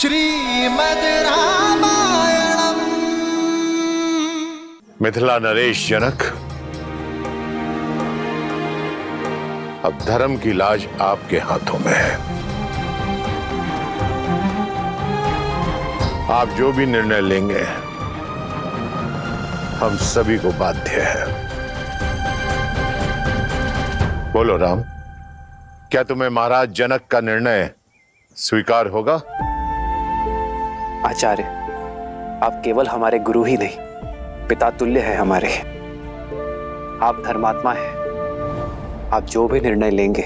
श्रीमद् रामायणम्। मिथिला नरेश जनक, अब धर्म की लाज आपके हाथों में है। आप जो भी निर्णय लेंगे हम सभी को बाध्य है। बोलो राम, क्या तुम्हें महाराज जनक का निर्णय स्वीकार होगा? आचार्य, आप केवल हमारे गुरु ही नहीं, पिता तुल्य है हमारे। आप धर्मात्मा हैं। आप जो भी निर्णय लेंगे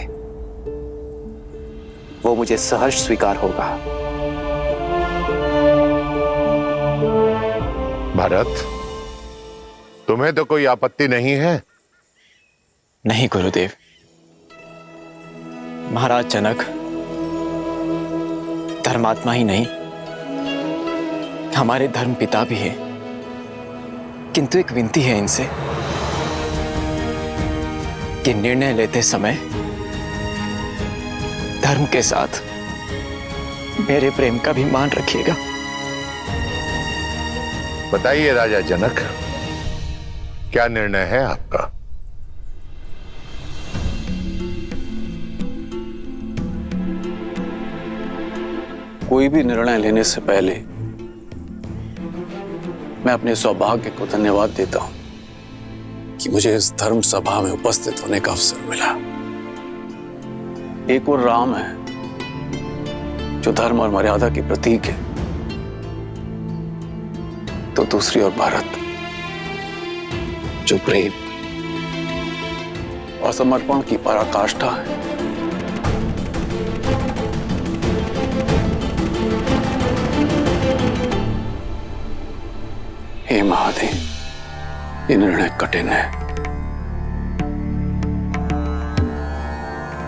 वो मुझे सहर्ष स्वीकार होगा। भरत, तुम्हें तो कोई आपत्ति नहीं है? नहीं गुरुदेव। महाराज जनक धर्मात्मा ही नहीं, हमारे धर्म पिता भी है। किंतु एक विनती है इनसे कि निर्णय लेते समय धर्म के साथ मेरे प्रेम का भी मान रखिएगा। बताइए राजा जनक, क्या निर्णय है आपका? कोई भी निर्णय लेने से पहले मैं अपने सौभाग्य को धन्यवाद देता हूं कि मुझे इस धर्म सभा में उपस्थित होने का अवसर मिला। एक और राम है जो धर्म और मर्यादा की प्रतीक है, तो दूसरी ओर भरत जो प्रेम और समर्पण की पराकाष्ठा है। हे महादेव, ये निर्णय कठिन है।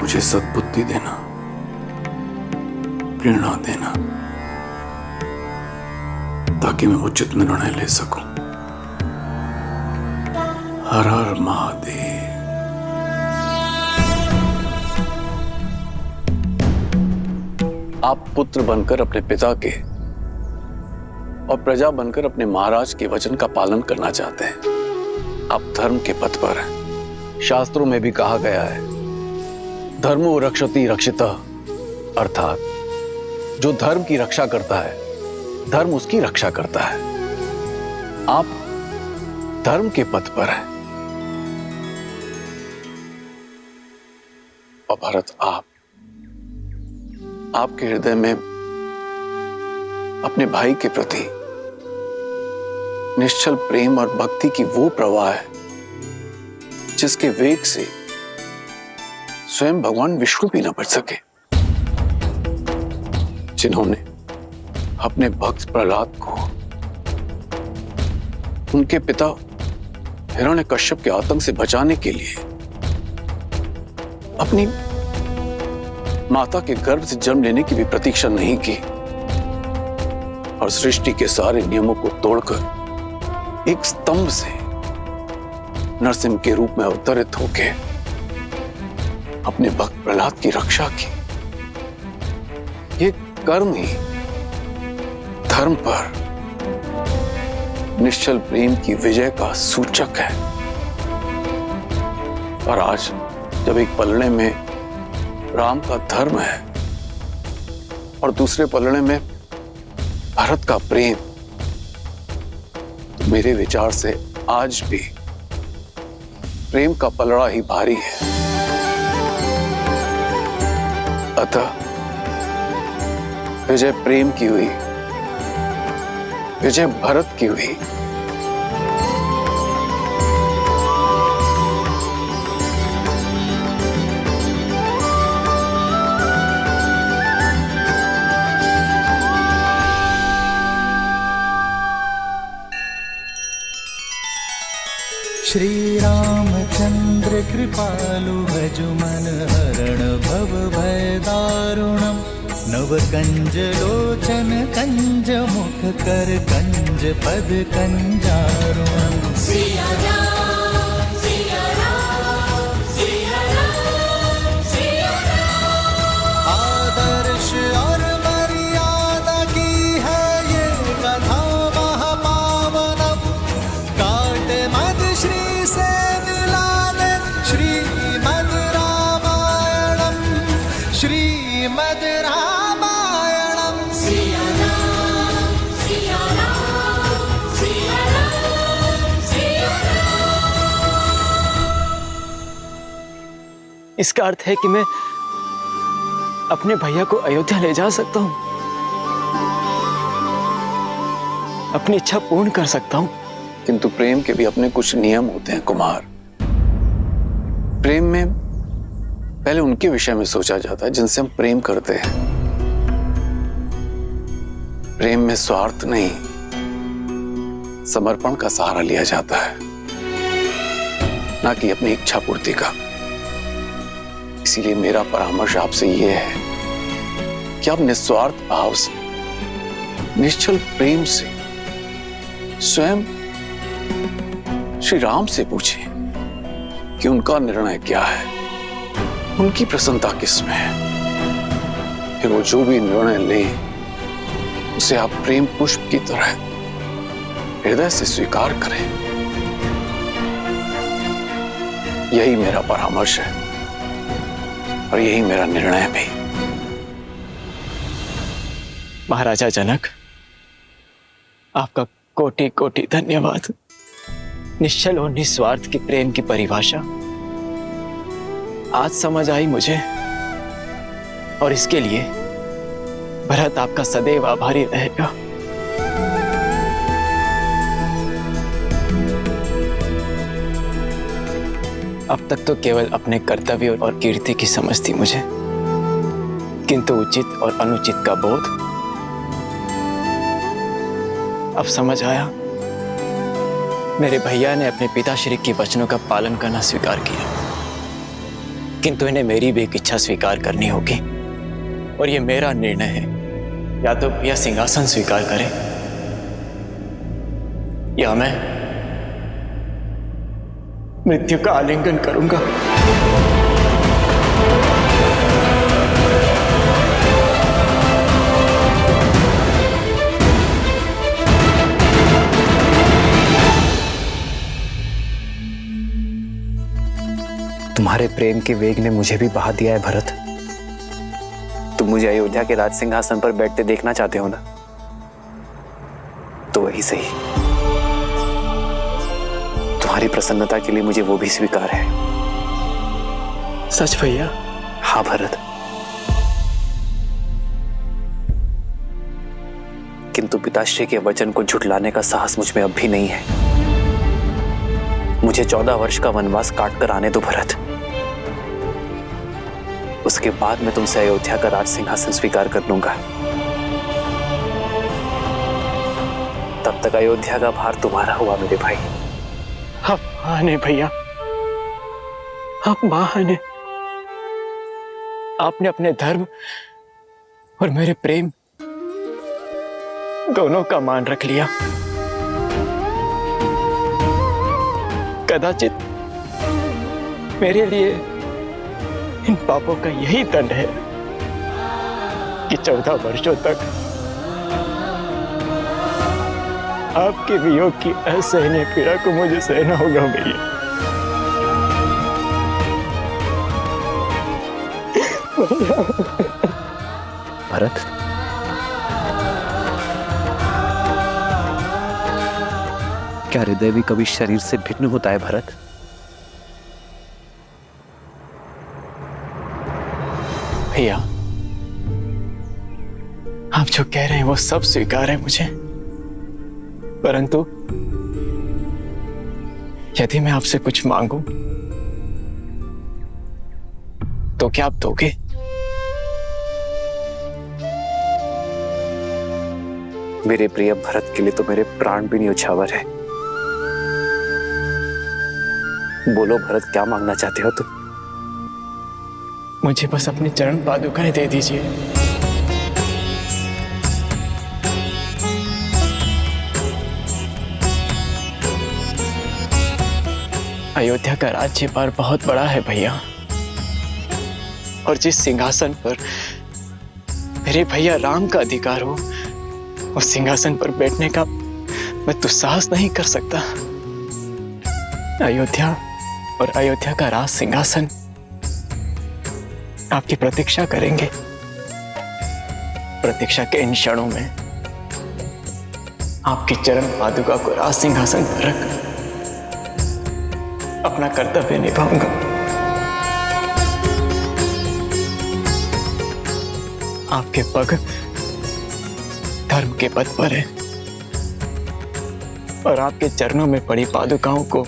मुझे सद्बुद्धि देना, प्रेरणा देना, ताकि मैं उचित निर्णय ले सकूं। हर हर महादेव। आप पुत्र बनकर अपने पिता के और प्रजा बनकर अपने महाराज के वचन का पालन करना चाहते हैं। आप धर्म के पथ पर हैं। शास्त्रों में भी कहा गया है, धर्मो रक्षति रक्षितः, अर्थात जो धर्म की रक्षा करता है धर्म उसकी रक्षा करता है। आप धर्म के पथ पर हैं। और भरत, आपके हृदय में अपने भाई के प्रति निश्चल प्रेम और भक्ति की वो प्रवाह है जिसके वेग से स्वयं भगवान विष्णु भी न बच सके, जिन्होंने अपने भक्त प्रहलाद को उनके पिता हिरण्यकश्यप के आतंक से बचाने के लिए अपनी माता के गर्भ से जन्म लेने की भी प्रतीक्षा नहीं की और सृष्टि के सारे नियमों को तोड़कर एक स्तंभ से नरसिंह के रूप में अवतरित होकर अपने भक्त प्रहलाद की रक्षा की। ये कर्म ही धर्म पर निश्चल प्रेम की विजय का सूचक है। और आज जब एक पलड़े में राम का धर्म है और दूसरे पलड़े में भरत का प्रेम, तो मेरे विचार से आज भी प्रेम का पलड़ा ही भारी है। अतः विजय प्रेम की हुई, विजय भरत की हुई। श्री रामचंद्र कृपालु भजु मन हरण भव भय दारुणम्। नव कंज लोचन कंज मुख कर कंज पद कंजारुणम्। सिया राम सिया राम सिया राम सिया राम। आदर्श और मर्यादा की इसका अर्थ है कि मैं अपने भैया को अयोध्या ले जा सकता हूं, अपनी इच्छा पूर्ण कर सकता हूं। किंतु प्रेम के भी अपने कुछ नियम होते हैं कुमार। प्रेम में पहले उनके विषय में सोचा जाता है जिनसे हम प्रेम करते हैं। प्रेम में स्वार्थ नहीं, समर्पण का सहारा लिया जाता है, ना कि अपनी इच्छा पूर्ति का। इसीलिए मेरा परामर्श आपसे यह है कि आप निस्वार्थ भाव से, निश्चल प्रेम से स्वयं श्री राम से पूछें कि उनका निर्णय क्या है, उनकी प्रसन्नता किसमें है। फिर वो जो भी निर्णय लें उसे आप प्रेम पुष्प की तरह हृदय से स्वीकार करें। यही मेरा परामर्श है और यही मेरा निर्णय भी। महाराजा जनक, आपका कोटि कोटि धन्यवाद। निश्चल और निस्वार्थ के प्रेम की परिभाषा आज समझ आई मुझे, और इसके लिए भरत आपका सदैव आभारी रहेगा। अब तक तो केवल अपने कर्तव्य और कीर्ति की समझ थी मुझे, किंतु उचित और अनुचित का बोध अब समझ आया। मेरे भैया ने अपने पिताश्री के वचनों का पालन करना स्वीकार किया, किंतु इन्हें मेरी भी एक इच्छा स्वीकार करनी होगी, और ये मेरा निर्णय है। या तो भैया सिंहासन स्वीकार करें या मैं मृत्यु का आलिंगन करूंगा। तुम्हारे प्रेम के वेग ने मुझे भी बहा दिया है भरत। तुम मुझे अयोध्या के राज सिंहासन पर बैठते देखना चाहते हो ना, तो वही सही। तुम्हारी प्रसन्नता के लिए मुझे वो भी स्वीकार है। सच भैया? हाँ भरत, किंतु पिताश्री के वचन को झुठलाने का साहस मुझ में अब भी नहीं है। मुझे 14 वर्ष का वनवास काट कर आने दो भरत। उसके बाद मैं तुमसे अयोध्या का राज सिंहासन स्वीकार कर लूंगा। तब तक अयोध्या का भार तुम्हारा हुआ मेरे भाई। आप महान हैं भैया, आप महान हैं। आपने अपने धर्म और मेरे प्रेम दोनों का मान रख लिया। कदाचित मेरे लिए इन पापों का यही दंड है कि 14 वर्षों तक आपके वियोग की असहनीय पीड़ा को मुझे सहना होगा भैया। भरत, क्या हृदय भी कभी शरीर से भिन्न होता है भरत? भैया, आप जो कह रहे हैं वो सब स्वीकार है मुझे, परंतु यदि मैं आपसे कुछ मांगूं तो क्या आप दोगे? मेरे प्रिय भरत के लिए तो मेरे प्राण भी न्यौछावर है। बोलो भरत, क्या मांगना चाहते हो तुम? मुझे बस अपनी चरण पादुकाएं दे दीजिए। अयोध्या का राज्यभार बहुत बड़ा है भैया, और जिस सिंहासन पर मेरे भैया राम का अधिकार हो, उस सिंहासन पर बैठने का मैं दुस्साहस नहीं कर सकता। अयोध्या और अयोध्या का राज सिंहासन आपकी प्रतीक्षा करेंगे। प्रतीक्षा के इन क्षणों में आपकी चरण पादुका को राज सिंहासन पर रख अपना कर्तव्य निभाऊंगा। आपके पग धर्म के पथ पर है और आपके चरणों में पड़ी पादुकाओं को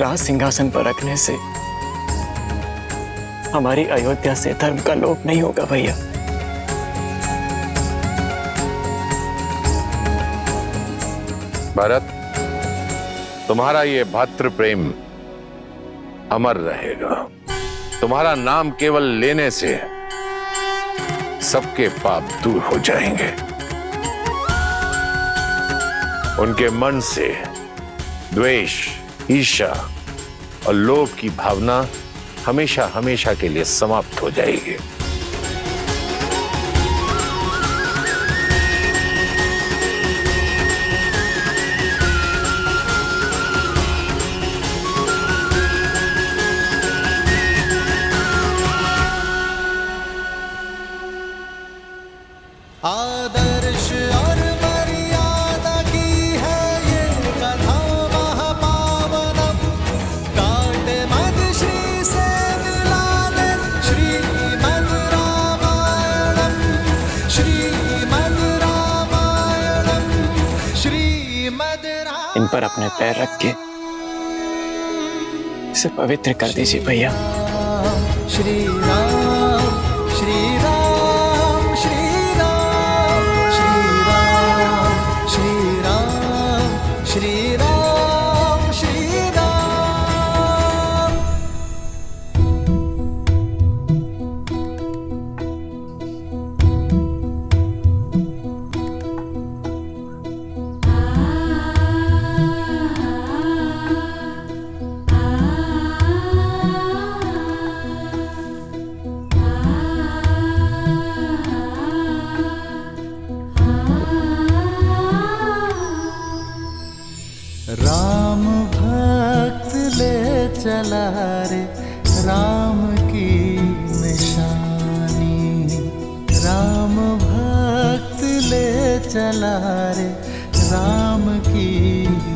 राज सिंहासन पर रखने से हमारी अयोध्या से धर्म का लोप नहीं होगा भैया। भरत, तुम्हारा ये भ्रातृ प्रेम अमर रहेगा। तुम्हारा नाम केवल लेने से सबके पाप दूर हो जाएंगे। उनके मन से द्वेष, ईर्ष्या और लोभ की भावना हमेशा हमेशा के लिए समाप्त हो जाएगी। आदर्श और मर्यादा की है ये कथा महापावनम। काटे मद श्री से मिला दे श्रीमद् रामायणम, श्रीमद् रामायणम, श्रीमद् रामायणम। इन पर अपने पैर रख के इसे पवित्र कर दीजिए भैया। श्री राम, श्री राम, श्री राम, श्री राम, श्री राम, श्री राम, श्री राम। राम भक्त ले चला रे राम की निशानी। राम भक्त ले चला रे राम की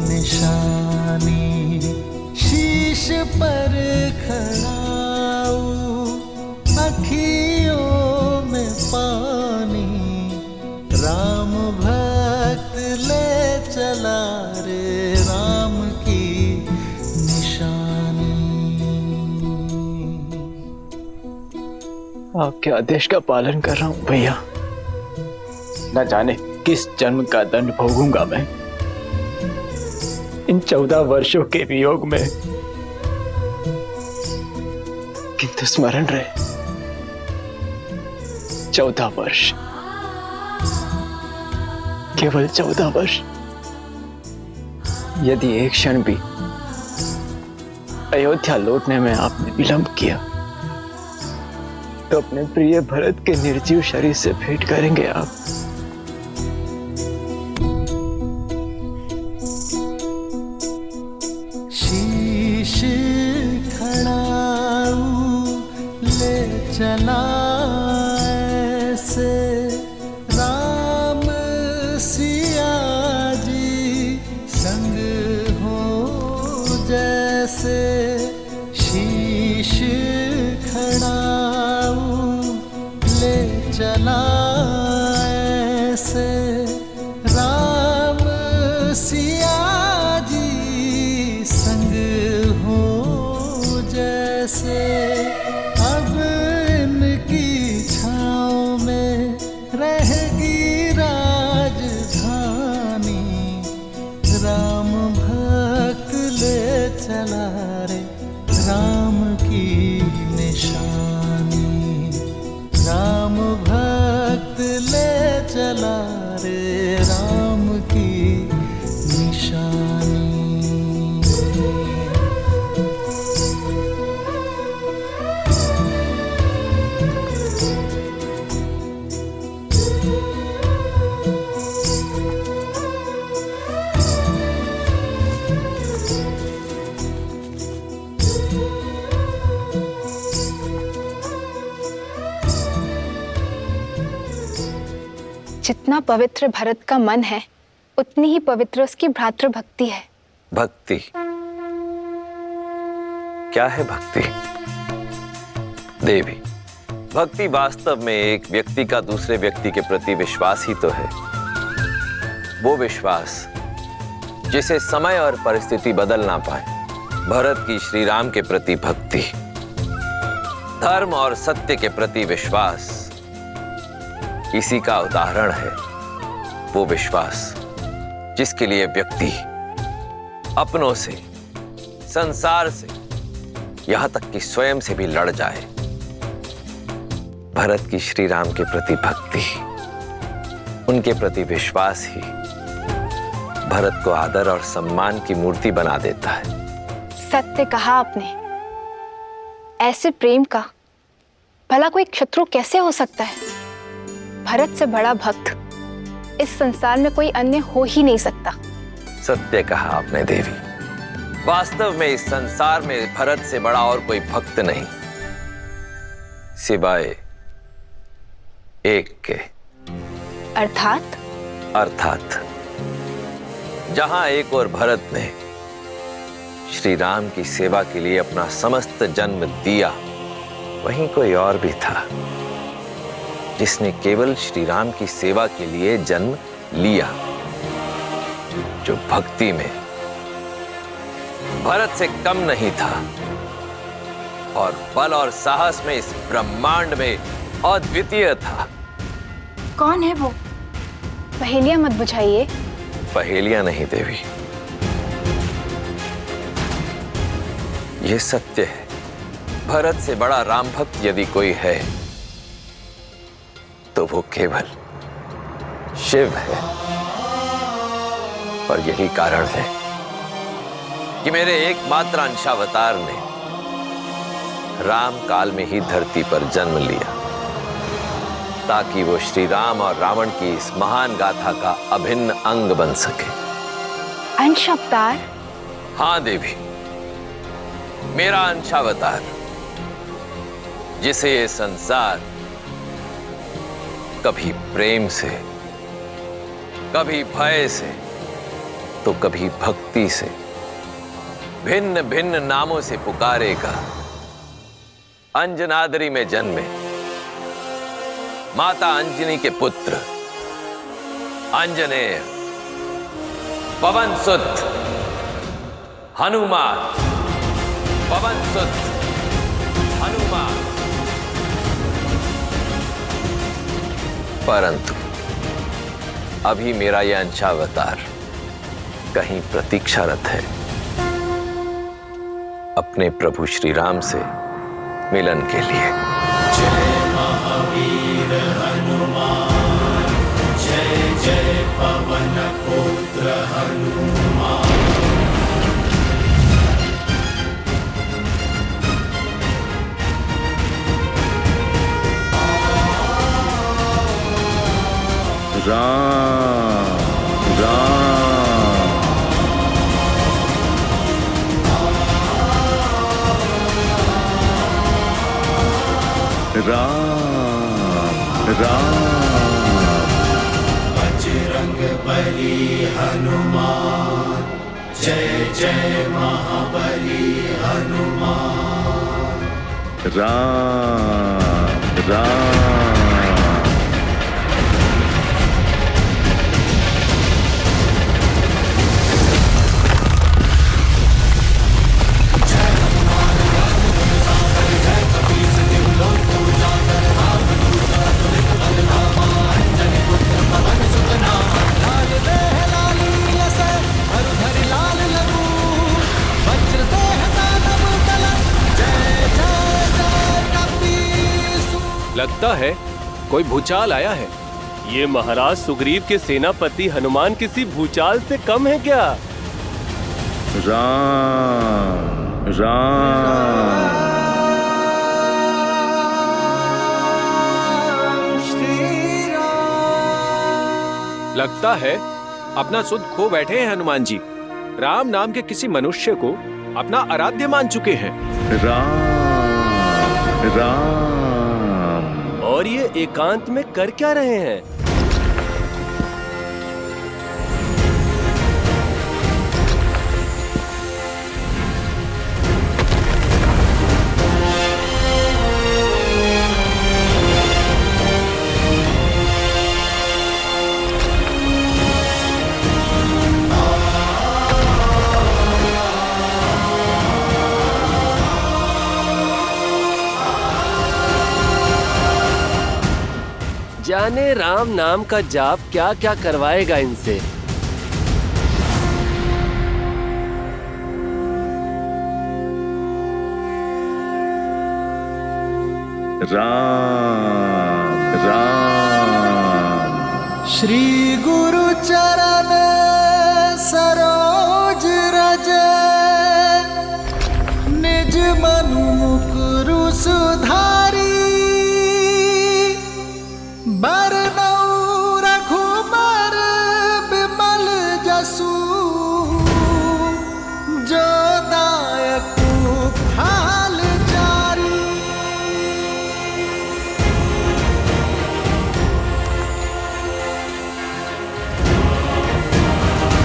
निशानी। शीश पर खड़ाऊ अखियों में पानी। राम भक्त ले चला रे राम की निशानी। आपके आदेश का पालन कर रहा हूं भैया। न जाने किस जन्म का दंड भोगूंगा मैं इन 14 वर्षों के वियोग में, किंतु स्मरण रहे 14 वर्ष, केवल 14 वर्ष। यदि एक क्षण भी अयोध्या लौटने में आपने विलंब किया तो अपने प्रिय भरत के निर्जीव शरीर से भेंट करेंगे आप। शीश खड़ाऊ ले चला ऐसे राम सिया जी संग हो जैसे। शीश खड़ाऊ ले चला ऐसे राम सिया जी संग हो जैसे। अब इनकी छाँव में रहेगी राजधानी। राम भक्त ले चला रे राम की निशानी। राम भक्त ले चला रे राम की निशानी। जितना पवित्र भरत का मन है उतनी ही पवित्र उसकी भ्रातृ भक्ति है। भक्ति क्या है भक्ति? देवी, भक्ति वास्तव में एक व्यक्ति का दूसरे व्यक्ति के प्रति विश्वास ही तो है। वो विश्वास जिसे समय और परिस्थिति बदल ना पाए। भरत की श्री राम के प्रति भक्ति, धर्म और सत्य के प्रति विश्वास, इसी का उदाहरण है वो विश्वास जिसके लिए व्यक्ति अपनों से, संसार से, यहां तक कि स्वयं से भी लड़ जाए। भरत की श्री राम के प्रति भक्ति, उनके प्रति विश्वास ही भरत को आदर और सम्मान की मूर्ति बना देता है। सत्य कहा आपने। ऐसे प्रेम का भला कोई शत्रु कैसे हो सकता है? भरत से बड़ा भक्त इस संसार में कोई अन्य हो ही नहीं सकता। सत्य कहा आपने देवी। वास्तव में इस संसार में भरत से बड़ा और कोई भक्त नहीं, सिवाय एक के। अर्थात जहां एक और भरत ने श्री राम की सेवा के लिए अपना समस्त जन्म दिया, वहीं कोई और भी था जिसने केवल श्री राम की सेवा के लिए जन्म लिया, जो भक्ति में भरत से कम नहीं था और बल और साहस में इस ब्रह्मांड में अद्वितीय था। कौन है वो? पहेलियां मत बुझाइए। पहेलियां नहीं देवी, ये सत्य है। भरत से बड़ा राम भक्त यदि कोई है तो वो केवल शिव है। और यही कारण है कि मेरे एकमात्र अंशावतार ने राम काल में ही धरती पर जन्म लिया, ताकि वो श्री राम और रावण की इस महान गाथा का अभिन्न अंग बन सके। अंशावतार? हाँ देवी, मेरा अंशावतार, जिसे ये संसार कभी प्रेम से, कभी भय से, तो कभी भक्ति से, भिन्न भिन्न नामों से पुकारेगा। अंजनाद्री में जन्मे माता अंजनी के पुत्र अंजनेय, पवन सुत हनुमान, पवन सुत हनुमान। परंतु अभी मेरा यह अंशावतार कहीं प्रतीक्षारत है अपने प्रभु श्री राम से मिलन के लिए। जय महावीर हनुमान, जय जय पवन पुत्र हनुमान। राम राम राम राम। बजरंग बली हनुमान, जय जय महाबली हनुमान। राम राम। लगता है कोई भूचाल आया है। ये महाराज सुग्रीव के सेनापति हनुमान किसी भूचाल से कम है क्या? राम राम। लगता है अपना सुध खो बैठे हैं हनुमान जी। राम नाम के किसी मनुष्य को अपना आराध्य मान चुके हैं। राम राम। और ये एकांत में कर क्या रहे हैं? जाने राम नाम का जाप क्या क्या करवाएगा इनसे। राम राम। श्री गुरु चरण सरोज रज, निज मनु मुकुरु सुधारी, बरनउँ रघुबर बिमल जसु, जो दायकु फल चारी।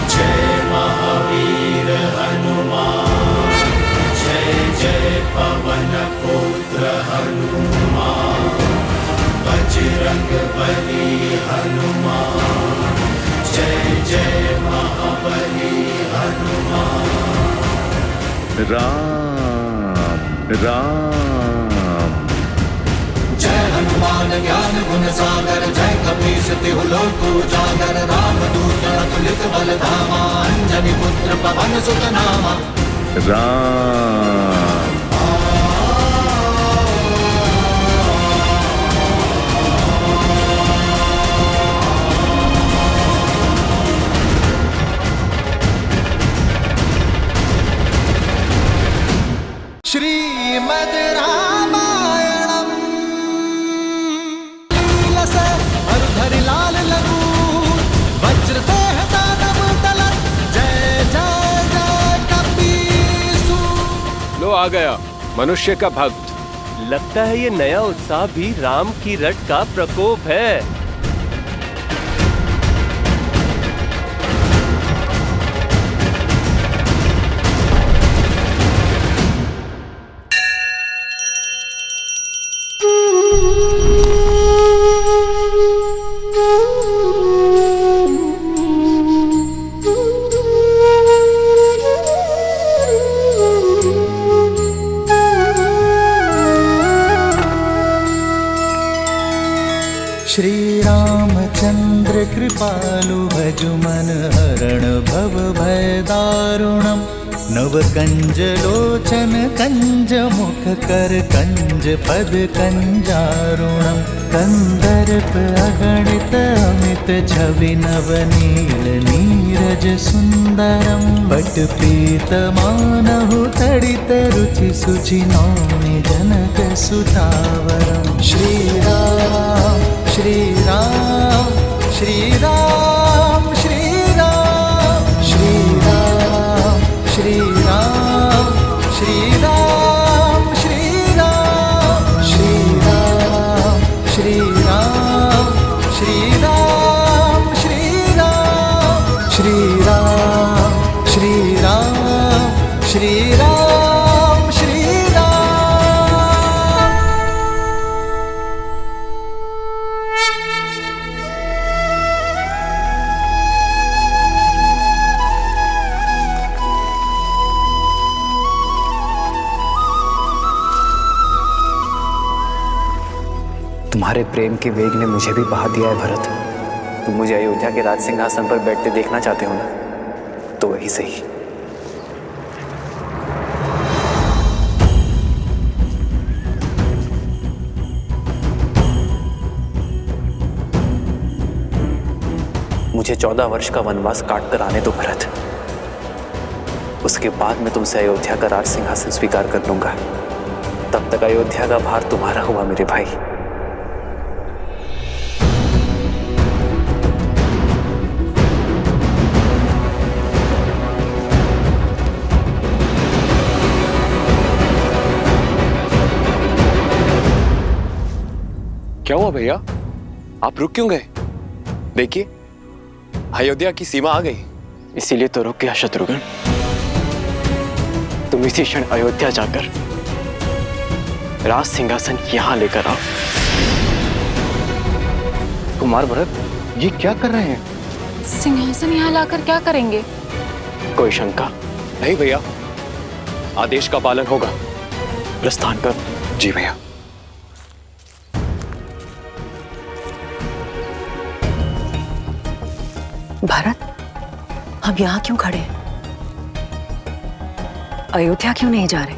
जय महावीर हनुमान, जय जय पवन पुत्र हनुमान, बजरंग बली हनुमान, जय जय महाबली हनुमान। राम राम। जय हनुमान ज्ञान गुण सागर, जय कपीस तिहु लोक उजागर, रामदूत अतुलित बल धामा, अंजनी पुत्र पवन सुत नामा। राम। श्रीमद् रामायणम् लीलसे हरधरि लाल लघु, वज्रदेह दानव दलत, जय जय जय कपीसु। लो आ गया मनुष्य का भक्त। लगता है ये नया उत्साह भी राम की रट का प्रकोप है। श्री रामचंद्र कृपालु भजु मन हरण भव भय दारुणम, नव कंज लोचन कंज मुख कर कंज पद कंजारुणम, कंदर्प अगणित अमित छवि नव नील नीरज सुंदरम, पट पीत मानहु तड़ित रुचि सुचि नौमि जनक सुतावरम। श्री राम श्री राम श्री राम श्री राम श्री राम श्री राम श्री राम श्री राम श्री राम श्री राम श्री राम श्री राम श्री राम श्री राम श्री राम श्री राम। तुम्हारे प्रेम के वेग ने मुझे भी बहा दिया है भरत। तुम मुझे अयोध्या के राज सिंहासन पर बैठते देखना चाहते हो ना, तो वही सही। मुझे 14 वर्ष का वनवास काट कर आने दो भरत। उसके बाद मैं तुमसे अयोध्या का राज सिंहासन स्वीकार कर लूंगा। तब तक अयोध्या का भार तुम्हारा हुआ मेरे भाई। क्या हुआ भैया, आप रुक क्यों गए? देखिए अयोध्या की सीमा आ गई। इसीलिए तो रुक गया शत्रुघ्न। तुम इसी क्षण अयोध्या जाकर राज सिंहासन यहां लेकर आओ। कुमार भरत, ये क्या कर रहे हैं? सिंहासन यहाँ लाकर क्या करेंगे? कोई शंका? नहीं भैया, आदेश का पालन होगा। प्रस्थान कर। जी भैया। भरत, हम यहाँ क्यों खड़े हैं? अयोध्या क्यों नहीं जा रहे?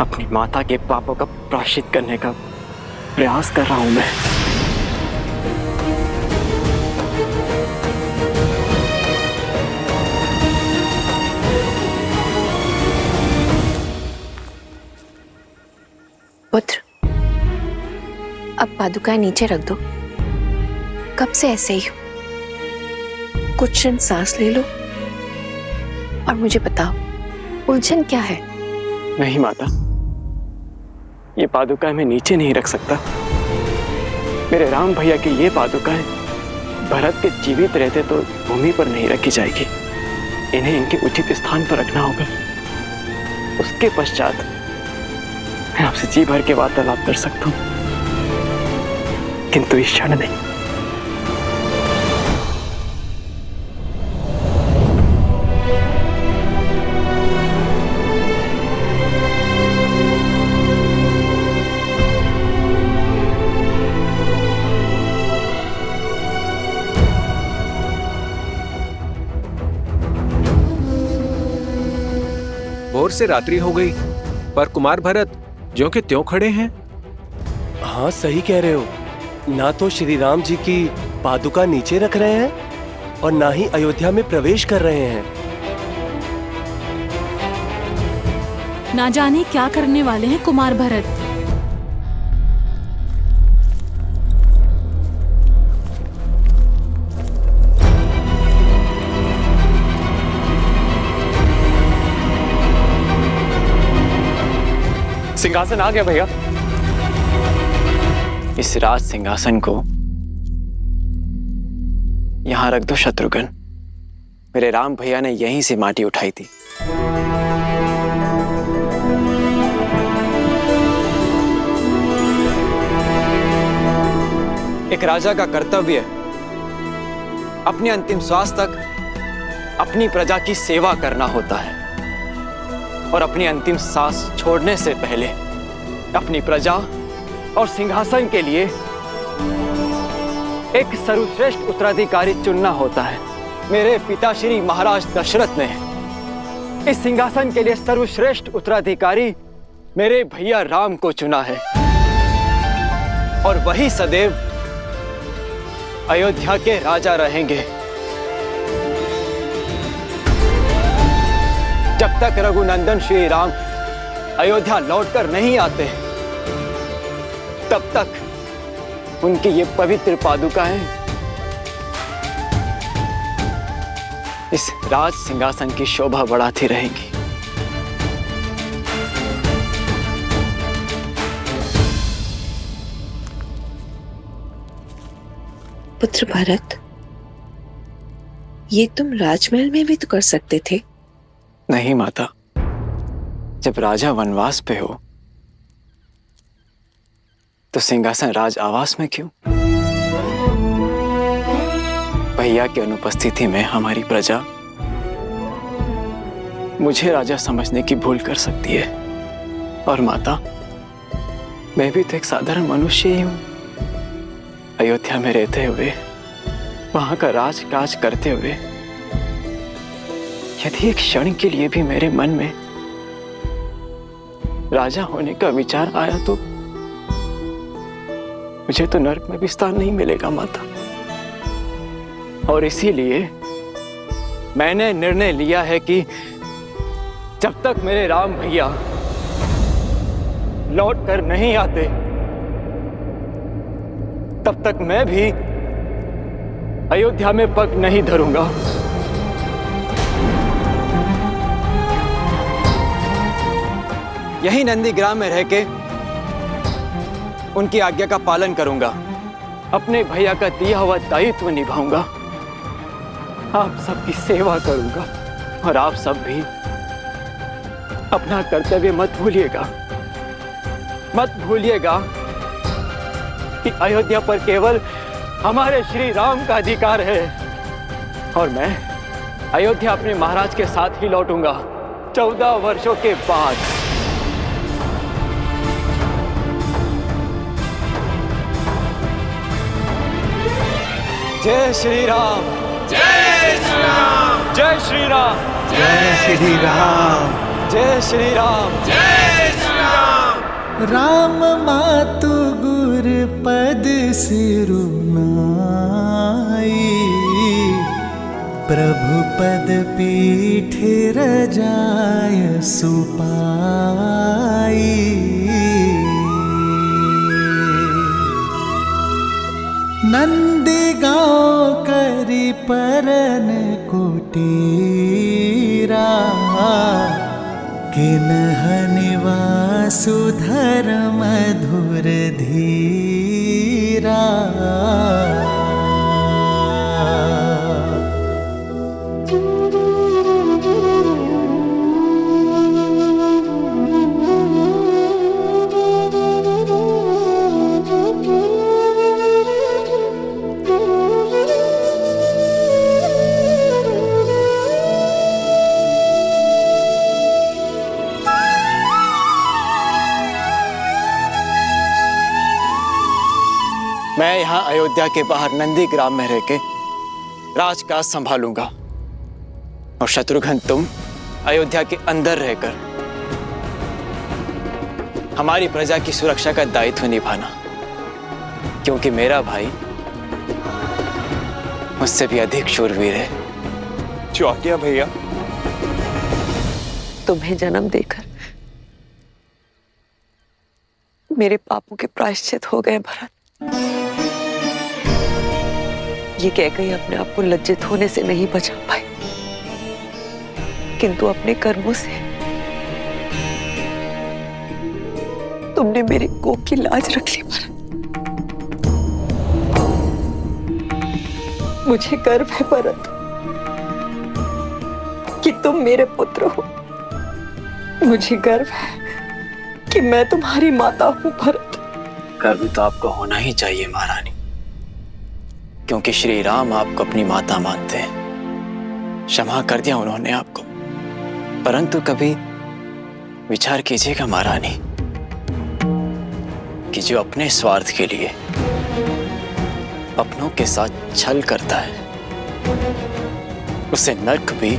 अपनी माता के पापों का प्रायश्चित करने का प्रयास कर रहा हूं मैं। पुत्र, अब पादुकाएं नीचे रख दो। कब से ऐसे ही हो? कुछ क्षण सांस ले लो और मुझे बताओ, उलझन क्या है? नहीं माता, ये पादुकाएं मैं नीचे नहीं रख सकता। मेरे राम भैया की ये पादुकाएं भरत के जीवित रहते तो भूमि पर नहीं रखी जाएगी। इन्हें इनके उचित स्थान पर रखना होगा। उसके पश्चात मैं आपसे जी भर के वार्तालाप कर सकता हूं, किंतु इस क्षण नहीं। भोर से रात्रि हो गई, पर कुमार भरत ज्यों के त्यों खड़े हैं। हाँ सही कह रहे हो। ना तो श्री राम जी की पादुका नीचे रख रहे हैं और ना ही अयोध्या में प्रवेश कर रहे हैं। ना जाने क्या करने वाले हैं कुमार भरत। सिंहासन आ गया भैया। इस राज सिंहासन को यहां रख दो शत्रुघ्न। मेरे राम भैया ने यहीं से माटी उठाई थी। एक राजा का कर्तव्य अपने अंतिम श्वास तक अपनी प्रजा की सेवा करना होता है और अपनी अंतिम सांस छोड़ने से पहले अपनी प्रजा और सिंहासन के लिए एक सर्वश्रेष्ठ उत्तराधिकारी चुनना होता है। मेरे पिता श्री महाराज दशरथ ने इस सिंहासन के लिए सर्वश्रेष्ठ उत्तराधिकारी मेरे भैया राम को चुना है और वही सदैव अयोध्या के राजा रहेंगे। जब तक रघुनंदन श्री राम अयोध्या लौटकर नहीं आते तब तक उनकी ये पवित्र पादुकाएं इस राज सिंहासन की शोभा बढ़ाती रहेंगी। पुत्र भरत, ये तुम राजमहल में भी तो कर सकते थे। नहीं माता, जब राजा वनवास पे हो तो सिंहासन राज आवास में क्यों? भैया की अनुपस्थिति में हमारी प्रजा मुझे राजा समझने की भूल कर सकती है। और माता, मैं भी तो एक साधारण मनुष्य ही हूं। अयोध्या में रहते हुए, वहां का राजकाज करते हुए, यदि एक क्षण के लिए भी मेरे मन में राजा होने का विचार आया तो मुझे तो नरक में भी स्थान नहीं मिलेगा माता। और इसीलिए मैंने निर्णय लिया है कि जब तक मेरे राम भैया लौट कर नहीं आते तब तक मैं भी अयोध्या में पग नहीं धरूंगा। यही नंदीग्राम में रह के उनकी आज्ञा का पालन करूंगा, अपने भैया का दिया हुआ दायित्व निभाऊंगा, आप सबकी सेवा करूंगा और आप सब भी अपना कर्तव्य मत भूलिएगा। मत भूलिएगा कि अयोध्या पर केवल हमारे श्री राम का अधिकार है और मैं अयोध्या अपने महाराज के साथ ही लौटूंगा 14 वर्षों के बाद। जय श्री राम, जय श्री राम। जय श्री राम। जय श्री राम। जय श्री राम। जय श्री राम। राम मातु गुर पद सिरुनाई, प्रभु पद पीठ रजाय सुपाई। नंदी गाँव करी परन कुटीरा, किन्ह निवासु धर्म धुर धीरा। मैं यहाँ अयोध्या के बाहर नंदी ग्राम में रह के राजकाज संभालूंगा और शत्रुघ्न तुम अयोध्या के अंदर रहकर हमारी प्रजा की सुरक्षा का दायित्व निभाना, क्योंकि मेरा भाई मुझसे भी अधिक शूरवीर है। जो आज्ञा भैया। तुम्हें जन्म देकर मेरे पापों के प्रायश्चित हो गए भरत। ये कहकर अपने आप को लज्जित होने से नहीं बचा पाए, किंतु अपने कर्मों से तुमने मेरे कोख की लाज रख ली भरत। मुझे गर्व है भरत कि तुम मेरे पुत्र हो। मुझे गर्व है कि मैं तुम्हारी माता हूं भरत। गर्व तो आपको होना ही चाहिए महारानी, क्योंकि श्री राम आपको अपनी माता मानते हैं। क्षमा कर दिया उन्होंने आपको, परंतु कभी विचार कीजिएगा महारानी कि जो अपने स्वार्थ के लिए अपनों के साथ छल करता है उसे नर्क भी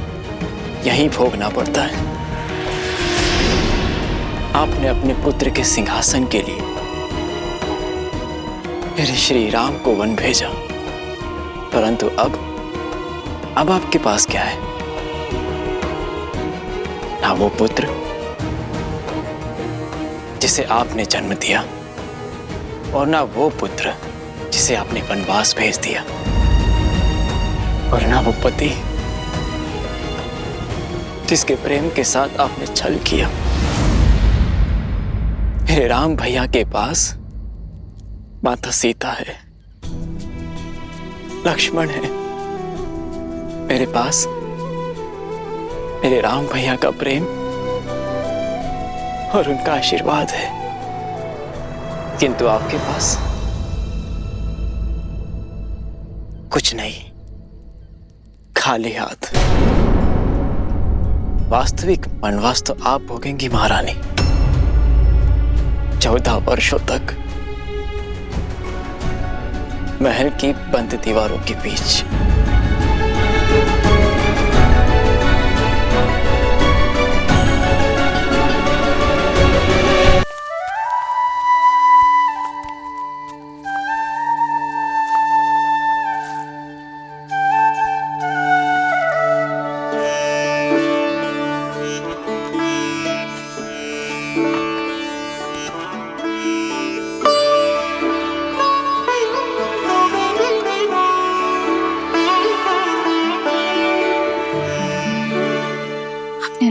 यहीं भोगना पड़ता है। आपने अपने पुत्र के सिंहासन के लिए मेरे श्री राम को वन भेजा, परंतु अब आपके पास क्या है? ना वो पुत्र जिसे आपने जन्म दिया और ना वो पुत्र जिसे आपने वनवास भेज दिया, और ना वो पति जिसके प्रेम के साथ आपने छल किया। मेरे राम भैया के पास माता सीता है, लक्ष्मण है। मेरे पास मेरे राम भैया का प्रेम और उनका आशीर्वाद है, किंतु आपके पास कुछ नहीं, खाली हाथ। वास्तविक वनवास तो आप भोगेंगी महारानी, 14 वर्षों तक महल की बंद दीवारों के बीच।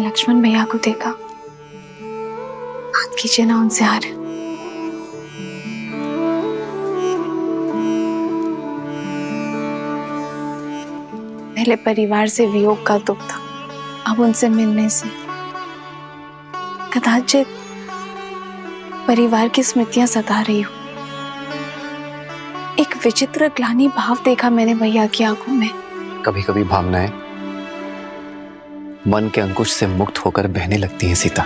लक्ष्मण भैया को देखा, बात कीजिए ना उनसे यार। पहले परिवार से वियोग का दुख था, अब उनसे मिलने से कदाचित परिवार की स्मृतियां सता रही हो। एक विचित्र ग्लानि भाव देखा मैंने भैया की आंखों में। कभी कभी भावनाएं मन के अंकुश से मुक्त होकर बहने लगती हैं सीता।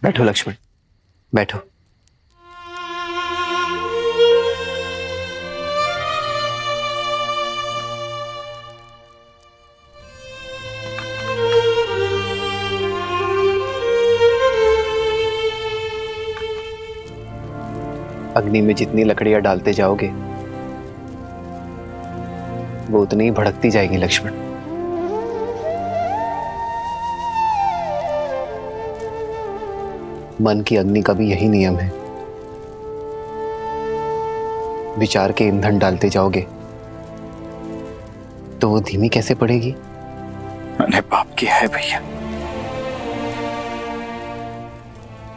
बैठो लक्ष्मण, बैठो। अग्नि में जितनी लकड़ियां डालते जाओगे वो उतनी ही भड़कती जाएगी लक्ष्मण। मन की अग्नि का भी यही नियम है। विचार के ईंधन डालते जाओगे तो वो धीमी कैसे पड़ेगी? मैंने पाप किया है भैया,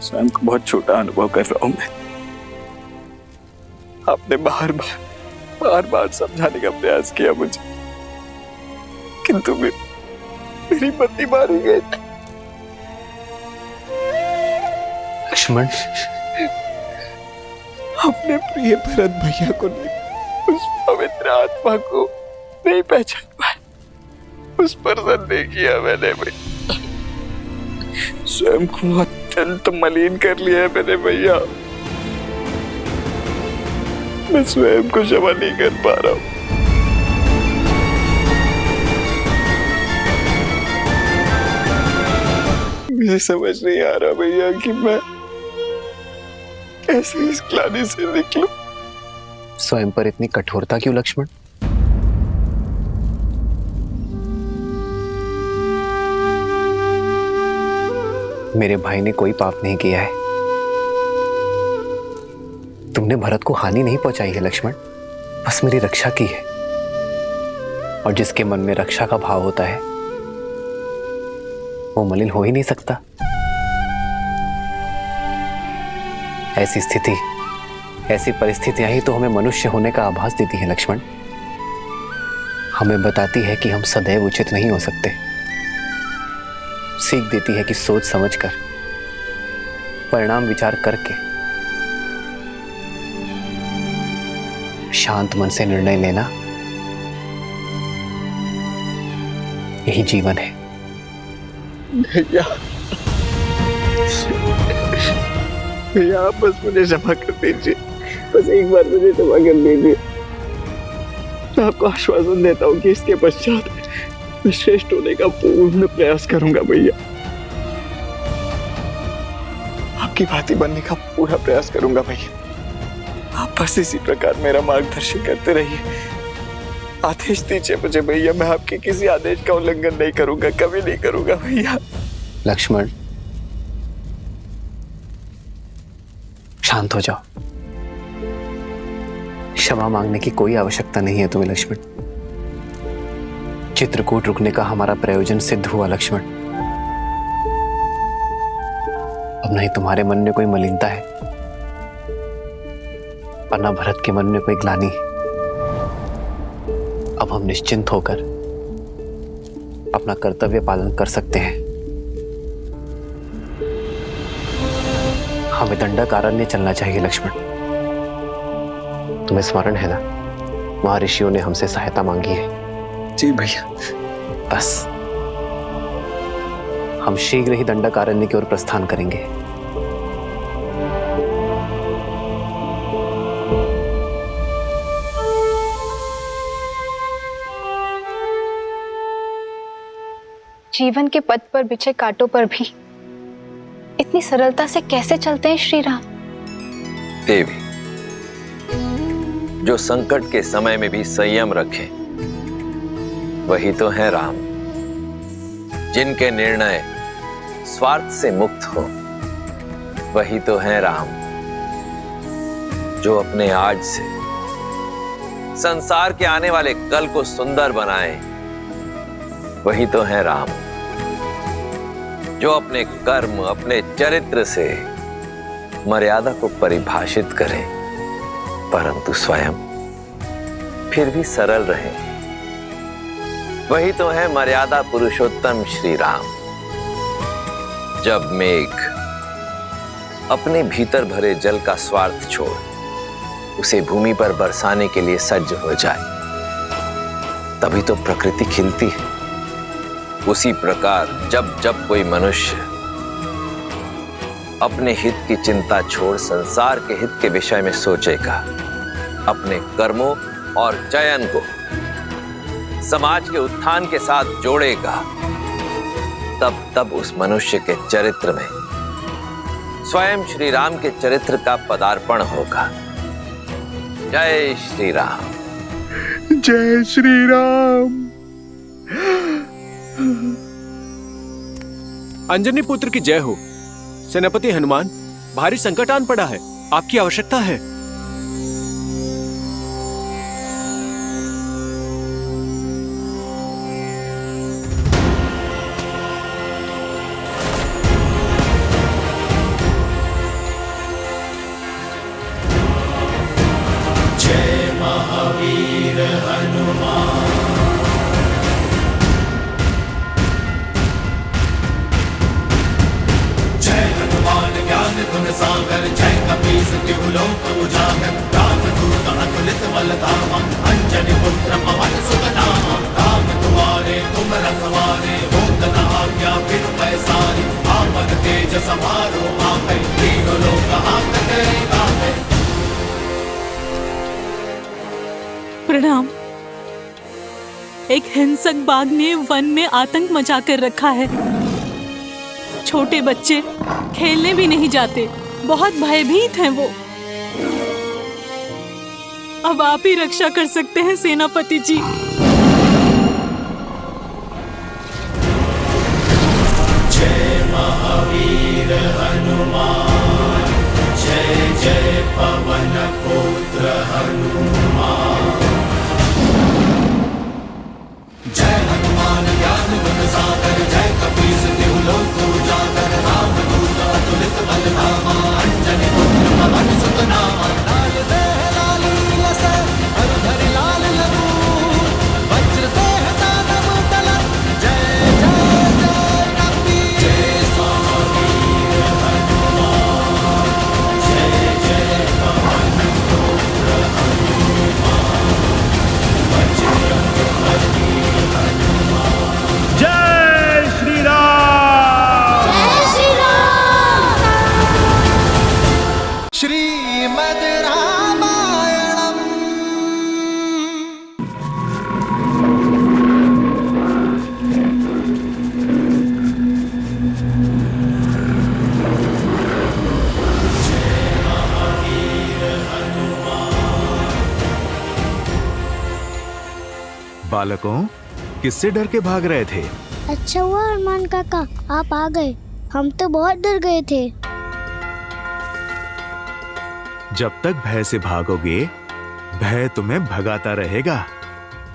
स्वयं को बहुत छोटा अनुभव कर रहा हूं मैं। आपने बार बार समझाने का प्रयास किया मुझे, किंतु मेरी पत्नी मारी गई। लक्ष्मण, अपने प्रिय भरत भैया को नहीं, उस पवित्र आत्मा को नहीं पहचान पाया, उस पर संदेह किया मैंने भैया, स्वयं को अत्यंत मलिन कर लिया है मैंने भैया। मैं स्वयं को क्षमा नहीं कर पा रहा हूं। मुझे समझ नहीं आ रहा भैया कि मैं कैसे इस ग्लानि से निकलूं। स्वयं पर इतनी कठोरता क्यों लक्ष्मण? मेरे भाई ने कोई पाप नहीं किया है। तुमने भरत को हानि नहीं पहुंचाई है लक्ष्मण, बस मेरी रक्षा की है। और जिसके मन में रक्षा का भाव होता है वो मलिन हो ही नहीं सकता। ऐसी स्थिति, ऐसी परिस्थितियां ही तो हमें मनुष्य होने का आभास देती है लक्ष्मण। हमें बताती है कि हम सदैव उचित नहीं हो सकते। सीख देती है कि सोच समझकर, परिणाम विचार करके, शांत मन से निर्णय लेना, यही जीवन है। भैया, भैया आप बस मुझे क्षमा कर दीजिए, बस एक बार मुझे क्षमा कर दीजिए। मैं आपको आश्वासन देता हूँ कि इसके पश्चात मैं श्रेष्ठ होने का पूर्ण प्रयास करूंगा भैया। आपकी भांति बनने का पूरा प्रयास करूंगा भैया। आप बस इसी प्रकार मेरा मार्गदर्शन करते रहिए। आदेश दीजिए मुझे भैया, मैं आपके किसी आदेश का उल्लंघन नहीं करूंगा, कभी नहीं करूंगा भैया। लक्ष्मण, शांत हो जाओ। क्षमा मांगने की कोई आवश्यकता नहीं है तुम्हें लक्ष्मण। चित्रकूट रुकने का हमारा प्रयोजन सिद्ध हुआ लक्ष्मण। अब नहीं तुम्हारे मन में कोई मलिनता है और न भरत के मन में कोई ग्लानि। अब हम निश्चिंत होकर अपना कर्तव्य पालन कर सकते हैं। हमें दंडकारण्य चलना चाहिए लक्ष्मण। तुम्हें स्मरण है ना, महर्षियों ने हमसे सहायता मांगी है। जी भैया। बस हम शीघ्र ही दंडकारण्य की ओर प्रस्थान करेंगे। जीवन के पथ पर बिछे कांटों पर भी इतनी सरलता से कैसे चलते हैं श्री राम? देवी, जो संकट के समय में भी संयम रखे वही तो है राम। जिनके निर्णय स्वार्थ से मुक्त हो वही तो है राम। जो अपने आज से संसार के आने वाले कल को सुंदर बनाए वही तो है राम। जो अपने कर्म, अपने चरित्र से मर्यादा को परिभाषित करे परंतु स्वयं फिर भी सरल रहे वही तो है मर्यादा पुरुषोत्तम श्री राम। जब मेघ अपने भीतर भरे जल का स्वार्थ छोड़ उसे भूमि पर बरसाने के लिए सज्ज हो जाए तभी तो प्रकृति खिलती है। उसी प्रकार जब जब कोई मनुष्य अपने हित की चिंता छोड़ संसार के हित के विषय में सोचेगा, अपने कर्मों और चयन को समाज के उत्थान के साथ जोड़ेगा, तब उस मनुष्य के चरित्र में स्वयं श्री राम के चरित्र का पदार्पण होगा। जय श्री राम। जय श्री राम। अंजनी पुत्र की जय हो। सेनापति हनुमान, भारी संकट आन पड़ा है, आपकी आवश्यकता है। जय महावीर हनुमान। ज्ञान गुण सागर जय कपीस तिहु लोक उजागर। रामदूत अतुलित बल धामा, अंजनी पुत्र पवन सुत नामा। राम दुआरे तुम रखवारे, होत न आज्ञा बिनु पैसारी। आपन तेज समारो आपै, तीनों लोक हांकत गावै। प्रणाम। एक हिंसक बाघ ने वन में आतंक मचा कर रखा है। छोटे बच्चे खेलने भी नहीं जाते, बहुत भयभीत हैं वो। अब आप ही रक्षा कर सकते हैं सेनापति जी। जय महावीर हनुमान, जय जय पवन पुत्र हनुमान। जय हनुमान ज्ञान गुण सागर, जय कपीस तिहु लोक उजागर। रामदूत अतुलित बल धामा, अंजनी पुत्र पवन सुत नामा। लाल देह लाली लस, हरधर लाल लरूर। वज्र देह दानव दलन, जय जय जय कपीस। जय महावीर हनुमान, जय जय पवन पुत्र हनुमान। बजरंग बली जय श्री राम। जय श्री राम। श्रीमद् रामायणम्। बालकों, किससे डर के भाग रहे थे? अच्छा हुआ हनुमान काका आप आ गए, हम तो बहुत डर गए थे। जब तक भय से भागोगे, भय तुम्हें भगाता रहेगा।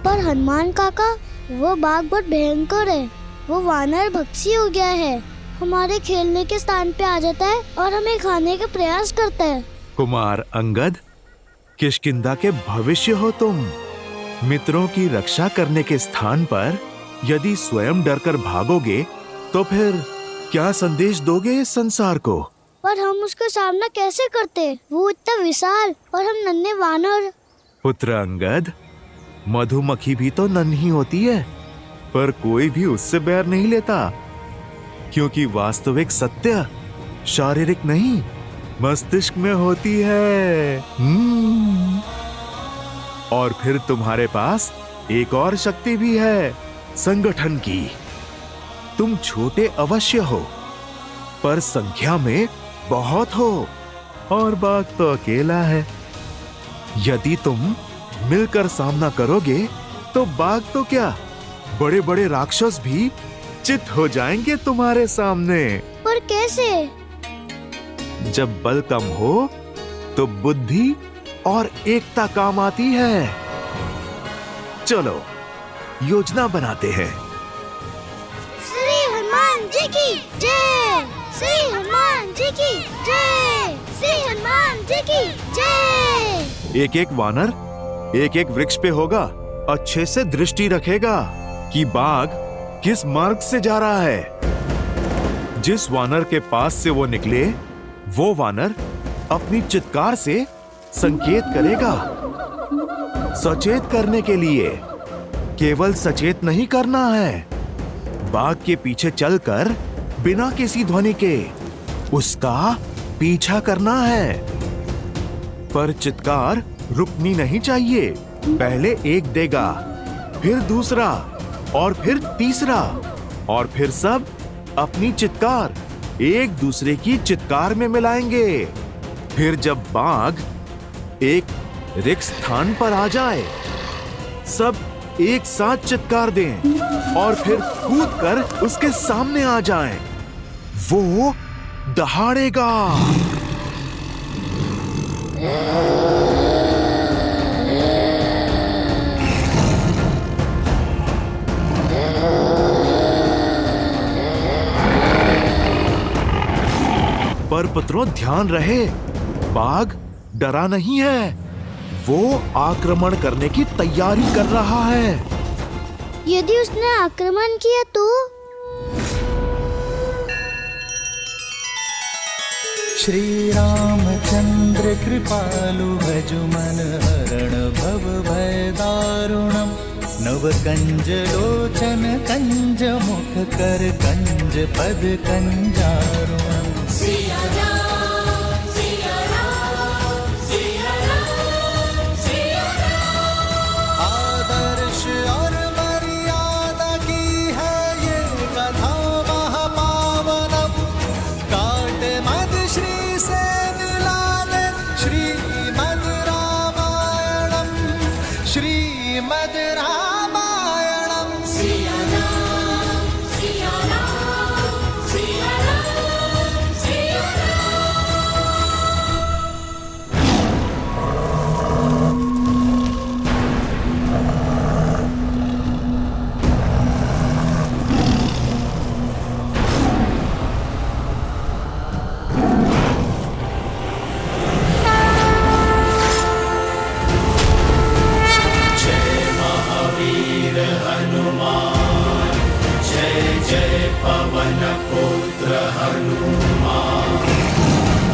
पर हनुमान काका, वो बाघ बहुत भयंकर है। वो वानर भक्षी हो गया है, हमारे खेलने के स्थान पे आ जाता है और हमें खाने का प्रयास करता है। कुमार अंगद, किष्किंधा के भविष्य हो तुम। मित्रों की रक्षा करने के स्थान पर यदि स्वयं डरकर भागोगे तो फिर क्या संदेश दोगे इस संसार को? पर हम उसका सामना कैसे करते? वो इतना विशाल और हम नन्हे वानर। पुत्र अंगद, मधुमक्खी भी तो नन्ही होती है, पर कोई भी उससे बैर नहीं लेता, क्योंकि वास्तविक सत्य शारीरिक नहीं मस्तिष्क में होती है। और फिर तुम्हारे पास एक और शक्ति भी है, संगठन की। तुम छोटे अवश्य हो, पर संख्या में बहुत हो, और बाघ तो अकेला है। यदि तुम मिलकर सामना करोगे तो बाघ तो क्या, बड़े बड़े राक्षस भी चित हो जाएंगे तुम्हारे सामने। पर कैसे? जब बल कम हो तो बुद्धि और एकता काम आती है। चलो योजना बनाते हैं। श्री हनुमान जी की जय। श्री हनुमान जी की जय। श्री हनुमान जी की जय। एक एक वानर एक एक वृक्ष पे होगा, अच्छे से दृष्टि रखेगा कि बाघ किस मार्ग से जा रहा है। जिस वानर के पास से वो निकले, वो वानर अपनी चित्कार से संकेत करेगा। सचेत करने के लिए केवल सचेत नहीं करना है, बाघ के पीछे चलकर बिना किसी ध्वनि के उसका पीछा करना है। पर चित्कार रुकनी नहीं चाहिए। पहले एक देगा, फिर दूसरा, और फिर तीसरा, और फिर सब अपनी चित्कार एक दूसरे की चित्कार में मिलाएंगे। फिर जब बाघ एक रिक्त स्थान पर आ जाए, सब एक साथ चित्कार दें और फिर कूद कर उसके सामने आ जाएं। वो दहाड़ेगा। पर पुत्रों ध्यान रहे, बाघ डरा नहीं है, वो आक्रमण करने की तैयारी कर रहा है। यदि उसने आक्रमण किया तो? श्री रामचंद्र कृपालु भजु मन हरण भव भय दारुणम नव कंज लोचन कंज मुख कर कंज पद कंजारुणम। सिया राम, सिया राम, सिया राम, सिया राम। आदर्श और मर्यादा की है ये कथा महापावनम। काट मद श्री से मिला दे श्रीमद् रामायणम, श्रीमद् रामायणम। सिया राम, सिया राम, सिया राम, सिया जय महावीर हनुमान, जय जय पवन पुत्र हनुमान,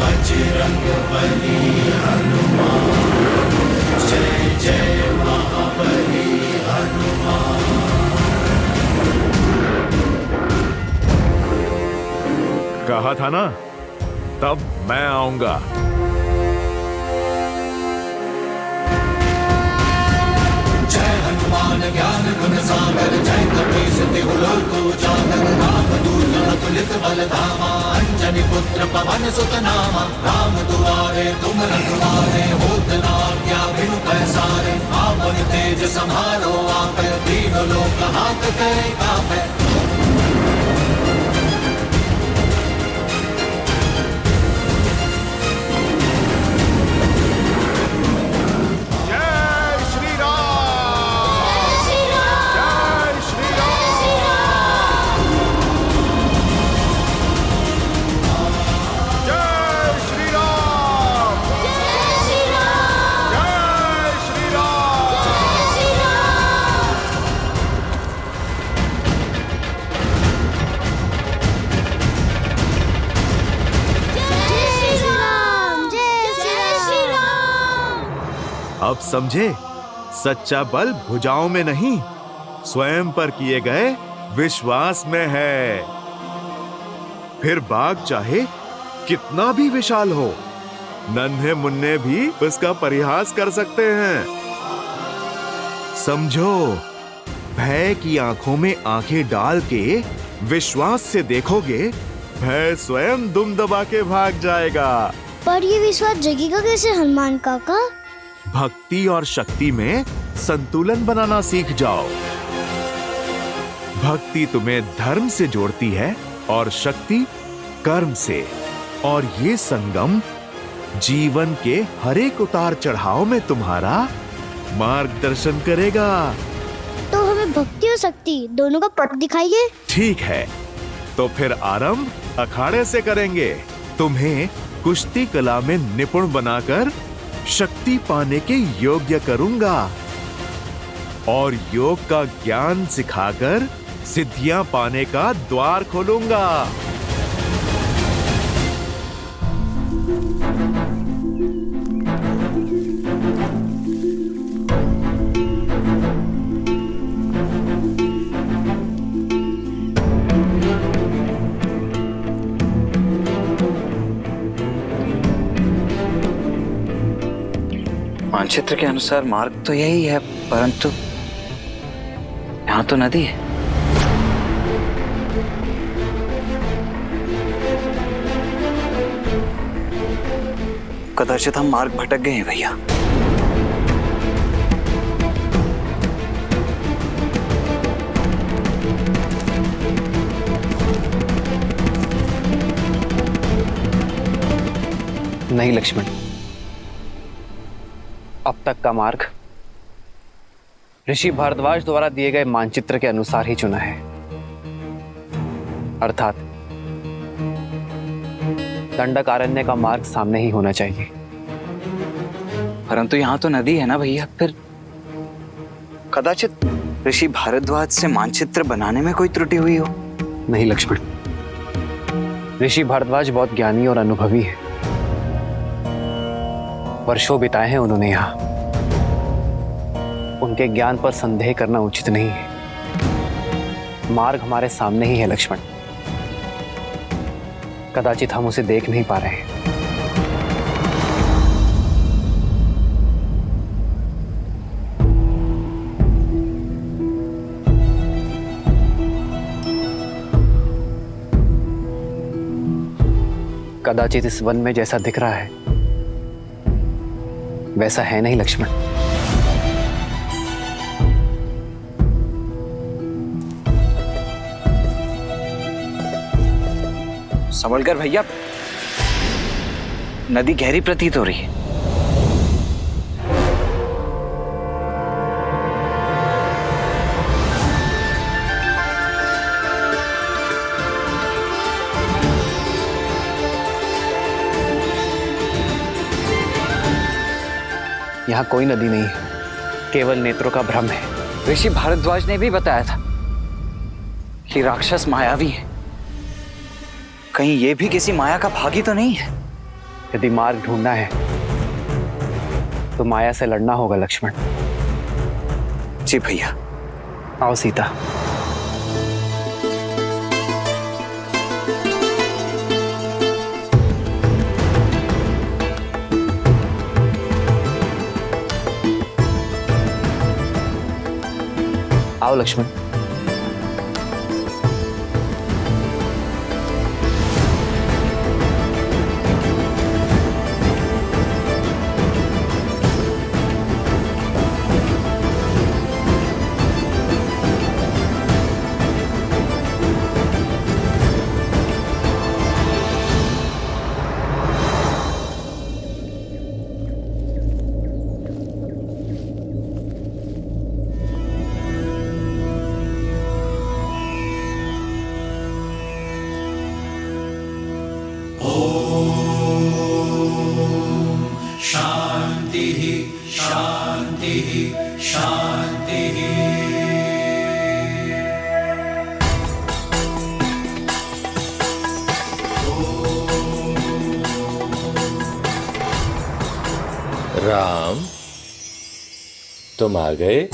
बजरंग बली हनुमान, जय जय महाबली हनुमान। कहा था ना, तब मैं आऊंगा। जय हनुमान ज्ञान गुण सागर, जय कपीस तिहु लोक उजागर। रामदूत अतुलित बल धामा, अंजनी पुत्र पवन सुत नामा। राम दुआरे तुम रखवारे, होत न आज्ञा बिनु पैसारे। आपन तेज समारो आपे, तीनों लोक हाथ करे कापे। अब समझे, सच्चा बल भुजाओं में नहीं, स्वयं पर किए गए विश्वास में है। फिर बाघ चाहे कितना भी विशाल हो, नन्हे मुन्ने भी उसका परिहास कर सकते हैं। समझो, भय की आंखों में आंखें डाल के विश्वास से देखोगे, भय स्वयं दुम दबा के भाग जाएगा। पर ये विश्वास जगेगा कैसे हनुमान काका? भक्ति और शक्ति में संतुलन बनाना सीख जाओ। भक्ति तुम्हें धर्म से जोड़ती है और शक्ति कर्म से, और ये संगम जीवन के हर एक उतार चढ़ाव में तुम्हारा मार्गदर्शन करेगा। तो हमें भक्ति और शक्ति दोनों का पथ दिखाइए। ठीक है, तो फिर आरंभ अखाड़े से करेंगे। तुम्हें कुश्ती कला में निपुण बनाकर शक्ति पाने के योग्य करूंगा और योग का ज्ञान सिखाकर सिद्धियां पाने का द्वार खोलूंगा। मानचित्र के अनुसार मार्ग तो यही है, परंतु यहाँ तो नदी है। कदाचित हम मार्ग भटक गए हैं भैया। नहीं लक्ष्मण, अब तक का मार्ग ऋषि भारद्वाज द्वारा दिए गए मानचित्र के अनुसार ही चुना है, अर्थात दंडकारण्य का मार्ग सामने ही होना चाहिए। परंतु यहाँ तो नदी है ना भैया, फिर कदाचित ऋषि भारद्वाज से मानचित्र बनाने में कोई त्रुटि हुई हो। नहीं लक्ष्मण, ऋषि भारद्वाज बहुत ज्ञानी और अनुभवी है। वर्षों बिताए हैं उन्होंने यहाँ। उनके ज्ञान पर संदेह करना उचित नहीं है। मार्ग हमारे सामने ही है लक्ष्मण, कदाचित हम उसे देख नहीं पा रहे हैं। कदाचित इस वन में जैसा दिख रहा है वैसा है नहीं लक्ष्मण। संभल कर भैया, नदी गहरी प्रतीत हो रही है। यहाँ कोई नदी नहीं है, केवल नेत्रों का भ्रम है। ऋषि भारद्वाज ने भी बताया था कि राक्षस मायावी है। कहीं ये भी किसी माया का भागी तो नहीं है? यदि मार्ग ढूंढना है तो माया से लड़ना होगा लक्ष्मण। जी भैया। आओ सीता। आओ लक्ष्मण। शांति शांति शांति। राम, तुम आ गए?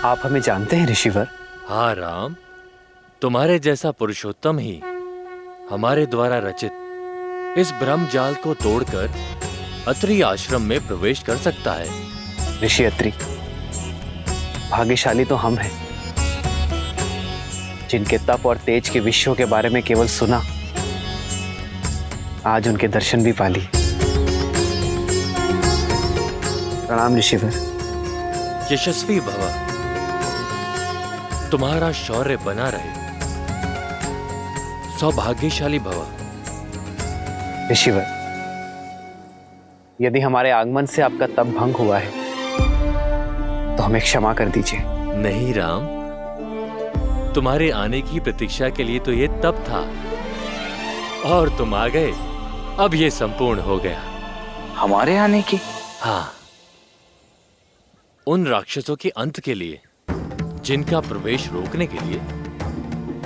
आप हमें जानते हैं ऋषिवर? हाँ राम, तुम्हारे जैसा पुरुषोत्तम ही हमारे द्वारा रचित इस ब्रह्म जाल को तोड़कर अत्रि आश्रम में प्रवेश कर सकता है। ऋषि अत्रि, भाग्यशाली तो हम हैं जिनके तप और तेज के विषयों के बारे में केवल सुना, आज उनके दर्शन भी पा लिए। प्रणाम ऋषिवर। यशस्वी भव, तुम्हारा शौर्य बना रहे। सौभाग्यशाली भव। ऋषिवर, यदि हमारे आगमन से आपका तप भंग हुआ है तो हमें क्षमा कर दीजिए। नहीं राम, तुम्हारे आने की प्रतीक्षा के लिए तो ये तप था और तुम आ गए, अब ये संपूर्ण हो गया। हमारे आने की? हाँ, उन राक्षसों के अंत के लिए जिनका प्रवेश रोकने के लिए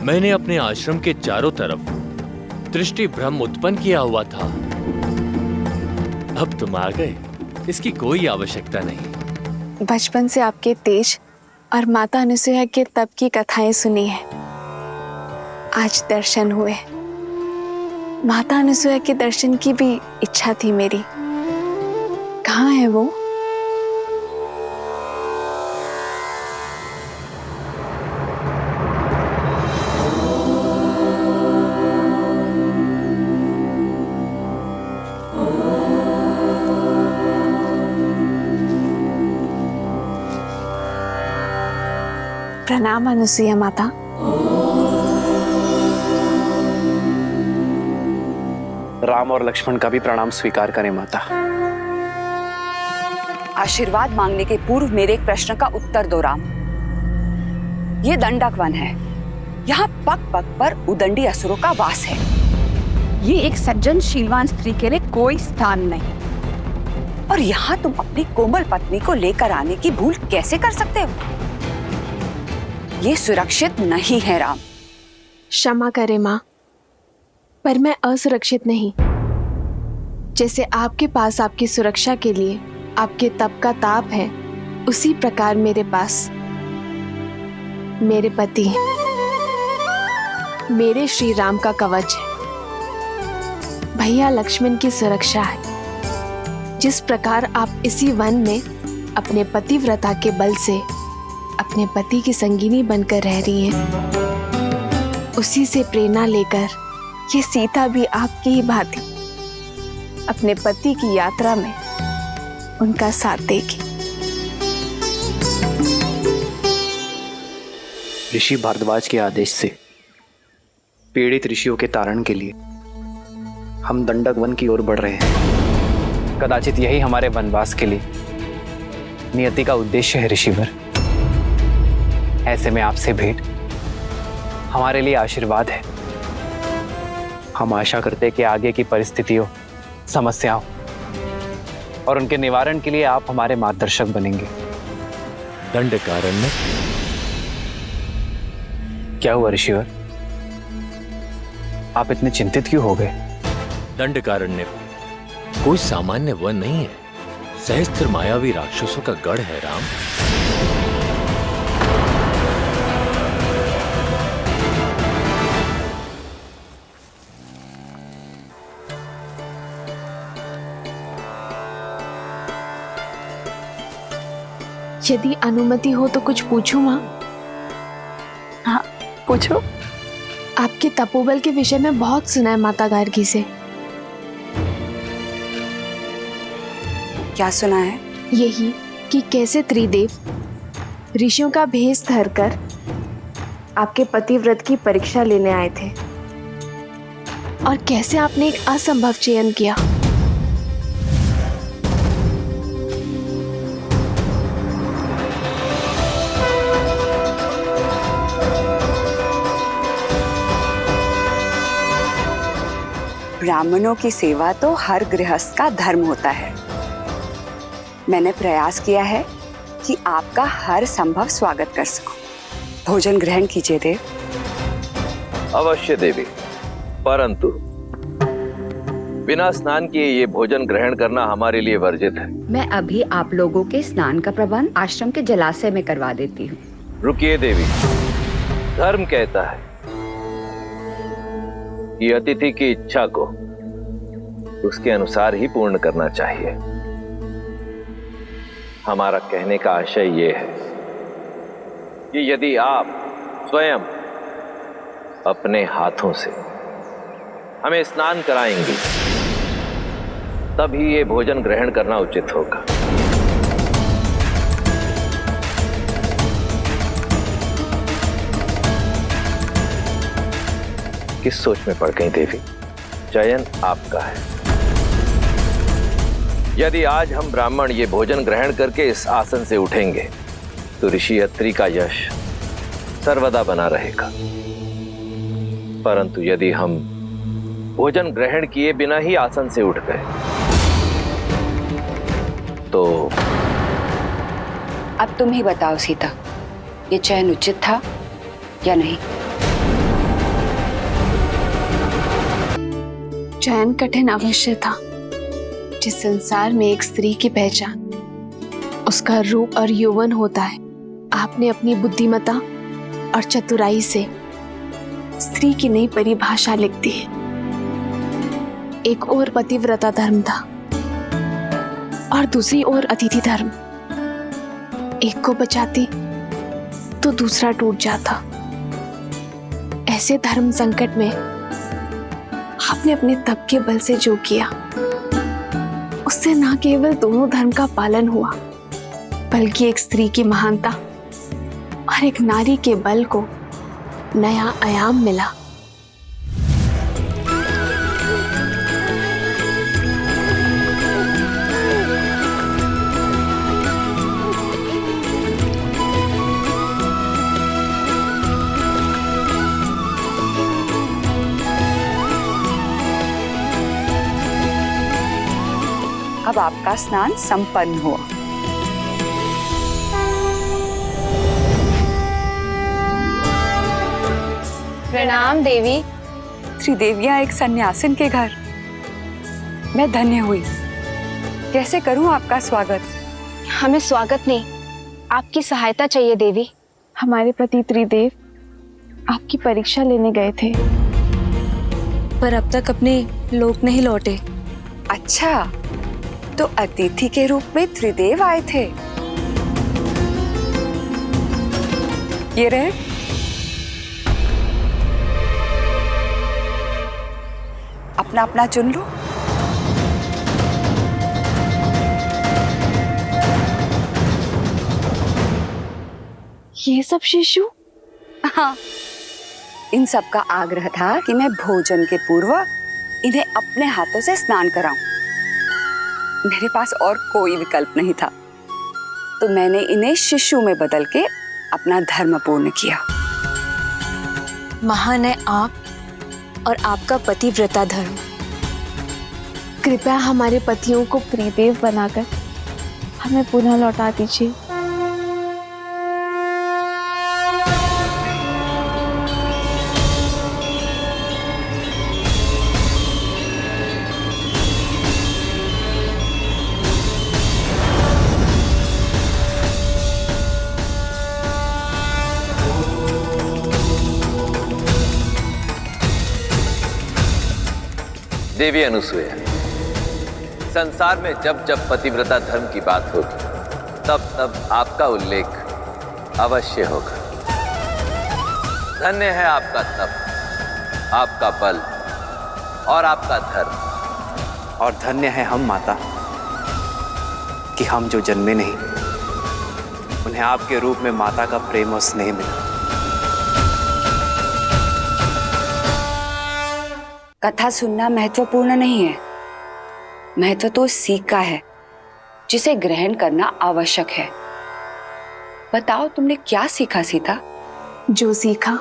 मैंने अपने आश्रम के चारों तरफ दृष्टि भ्रम उत्पन्न किया हुआ था। अब तुम आ गए, इसकी कोई आवश्यकता नहीं। बचपन से आपके तेज और माता अनुसुईया के तप की कथाएं सुनी है, आज दर्शन हुए। माता अनुसुईया के दर्शन की भी इच्छा थी मेरी। कहाँ है वो? प्रणाम अनुसुईया माता। राम और लक्ष्मण का भी प्रणाम स्वीकार करें माता। आशीर्वाद मांगने के पूर्व मेरे एक प्रश्न का उत्तर दो राम। ये दंडक वन है, यहाँ पग पग पर उदंडी असुरों का वास है। ये एक सज्जन शीलवान स्त्री के लिए कोई स्थान नहीं, और यहाँ तुम अपनी कोमल पत्नी को लेकर आने की भूल कैसे कर सकते हो? ये सुरक्षित नहीं है राम। क्षमा करें माँ, पर मैं असुरक्षित नहीं। जैसे आपके पास आपकी सुरक्षा के लिए आपके तप का ताप है, उसी प्रकार मेरे पास मेरे पति, मेरे श्री राम का कवच है, भैया लक्ष्मण की सुरक्षा है। जिस प्रकार आप इसी वन में अपने पतिव्रता के बल से अपने पति की संगिनी बनकर रह रही हैं, उसी से प्रेरणा लेकर ये सीता भी आपकी ही भांति अपने पति की यात्रा में उनका साथ देगी। ऋषि भारद्वाज के आदेश से पीड़ित ऋषियों के तारण के लिए हम दंडक वन की ओर बढ़ रहे हैं। कदाचित यही हमारे वनवास के लिए नियति का उद्देश्य है ऋषिवर। ऐसे में आपसे भेंट हमारे लिए आशीर्वाद है। हम आशा करते हैं कि आगे की परिस्थितियों, समस्याओं और उनके निवारण के लिए आप हमारे मार्गदर्शक बनेंगे। दंडकारण्य क्या हुआ ऋषिवर? आप इतने चिंतित क्यों हो गए? दंडकारण्य कोई सामान्य वन नहीं है, सहस्त्र मायावी राक्षसों का गढ़ है राम। यदि अनुमति हो तो कुछ पूछूं माँ? हाँ पूछो। आपके तपोबल के विषय में बहुत सुना है माता गार्गी से। क्या सुना है? यही कि कैसे त्रिदेव ऋषियों का भेष धरकर आपके पतिव्रत की परीक्षा लेने आए थे, और कैसे आपने एक असंभव चयन किया। ब्राह्मणों की सेवा तो हर गृहस्थ का धर्म होता है। मैंने प्रयास किया है कि आपका हर संभव स्वागत कर सकूं। भोजन ग्रहण कीजिए देव। अवश्य देवी, परंतु बिना स्नान किए ये भोजन ग्रहण करना हमारे लिए वर्जित है। मैं अभी आप लोगों के स्नान का प्रबंध आश्रम के जलाशय में करवा देती हूँ। रुकिए देवी, धर्म कहता है कि अतिथि की इच्छा को उसके अनुसार ही पूर्ण करना चाहिए। हमारा कहने का आशय ये है कि यदि आप स्वयं अपने हाथों से हमें स्नान कराएंगे, तभी ये भोजन ग्रहण करना उचित होगा। किस सोच में पड़ गई देवी? चयन आपका है। यदि आज हम ब्राह्मण ये भोजन ग्रहण करके इस आसन से उठेंगे तो ऋषि अत्रि का यश सर्वदा बना रहेगा। परंतु यदि हम भोजन ग्रहण किए बिना ही आसन से उठ गए तो अब तुम ही बताओ सीता, ये चयन उचित था या नहीं? चयन कठिन अवश्य था। जिस संसार में एक स्त्री की पहचान उसका रूप और यौवन होता है, आपने अपनी बुद्धिमत्ता और चतुराई से स्त्री की नई परिभाषा लिख दी है। एक ओर पतिव्रता धर्म था और दूसरी ओर अतिथि धर्म। एक को बचाती तो दूसरा टूट जाता। ऐसे धर्म संकट में आपने अपने तप के बल से जो किया, उससे न केवल दोनों धर्म का पालन हुआ, बल्कि एक स्त्री की महानता और एक नारी के बल को नया आयाम मिला। अब आपका स्नान संपन्न हुआ। प्रणाम देवी। त्रिदेवियां एक सन्यासिन के घर, मैं धन्य हुई। कैसे करूं आपका स्वागत? हमें स्वागत नहीं, आपकी सहायता चाहिए देवी। हमारे पति त्रिदेव आपकी परीक्षा लेने गए थे, पर अब तक अपने लोक नहीं लौटे। अच्छा, तो अतिथि के रूप में त्रिदेव आए थे। ये रहे। अपना अपना चुन लो। ये सब शिशु? हाँ, इन सब का आग्रह था कि मैं भोजन के पूर्व इन्हें अपने हाथों से स्नान कराऊं। मेरे पास और कोई विकल्प नहीं था, तो मैंने इन्हें शिशु में बदल के अपना धर्म पूर्ण किया। महान है आप और आपका पतिव्रता धर्म। कृपया हमारे पतियों को त्रिदेव बनाकर हमें पुनः लौटा दीजिए। देवी अनुसूया, संसार में जब जब पतिव्रता धर्म की बात होगी, तब तब आपका उल्लेख अवश्य होगा। धन्य है आपका तप, आपका बल और आपका धर्म। और धन्य है हम माता कि हम जो जन्मे नहीं, उन्हें आपके रूप में माता का प्रेम और स्नेह मिला। कथा सुनना महत्वपूर्ण नहीं है, महत्व तो सीख का है जिसे ग्रहण करना आवश्यक है। बताओ, तुमने क्या सीखा सीता? जो सीखा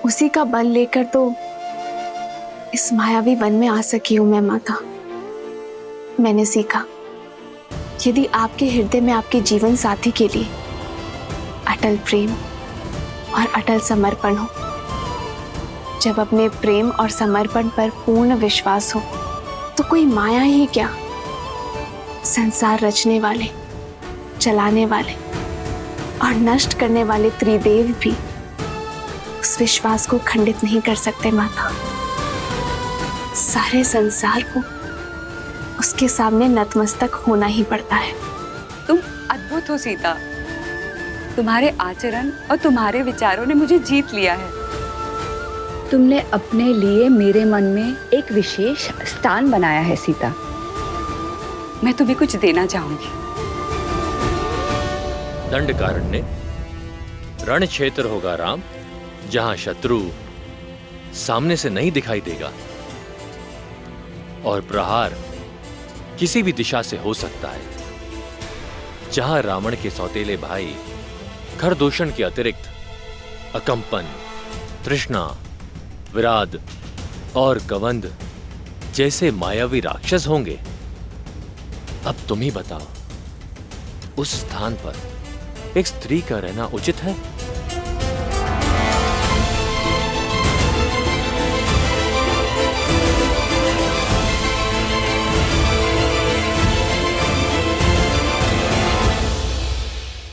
उसी का बल लेकर तो इस मायावी वन में आ सकी हूं मैं माता। मैंने सीखा, यदि आपके हृदय में आपके जीवन साथी के लिए अटल प्रेम और अटल समर्पण हो, जब अपने प्रेम और समर्पण पर पूर्ण विश्वास हो, तो कोई माया ही क्या, संसार रचने वाले, चलाने वाले और नष्ट करने वाले त्रिदेव भी उस विश्वास को खंडित नहीं कर सकते माता। सारे संसार को उसके सामने नतमस्तक होना ही पड़ता है। तुम अद्भुत हो सीता। तुम्हारे आचरण और तुम्हारे विचारों ने मुझे जीत लिया है। तुमने अपने लिए मेरे मन में एक विशेष स्थान बनाया है सीता। मैं तुम्हें कुछ देना चाहूंगी। दंडकारण्य रण क्षेत्र होगा राम, जहां शत्रु सामने से नहीं दिखाई देगा और प्रहार किसी भी दिशा से हो सकता है। जहां रावण के सौतेले भाई खरदूषण के अतिरिक्त अकंपन, तृष्णा, विराद और कवंद जैसे मायावी राक्षस होंगे। अब तुम ही बताओ, उस स्थान पर एक स्त्री का रहना उचित है?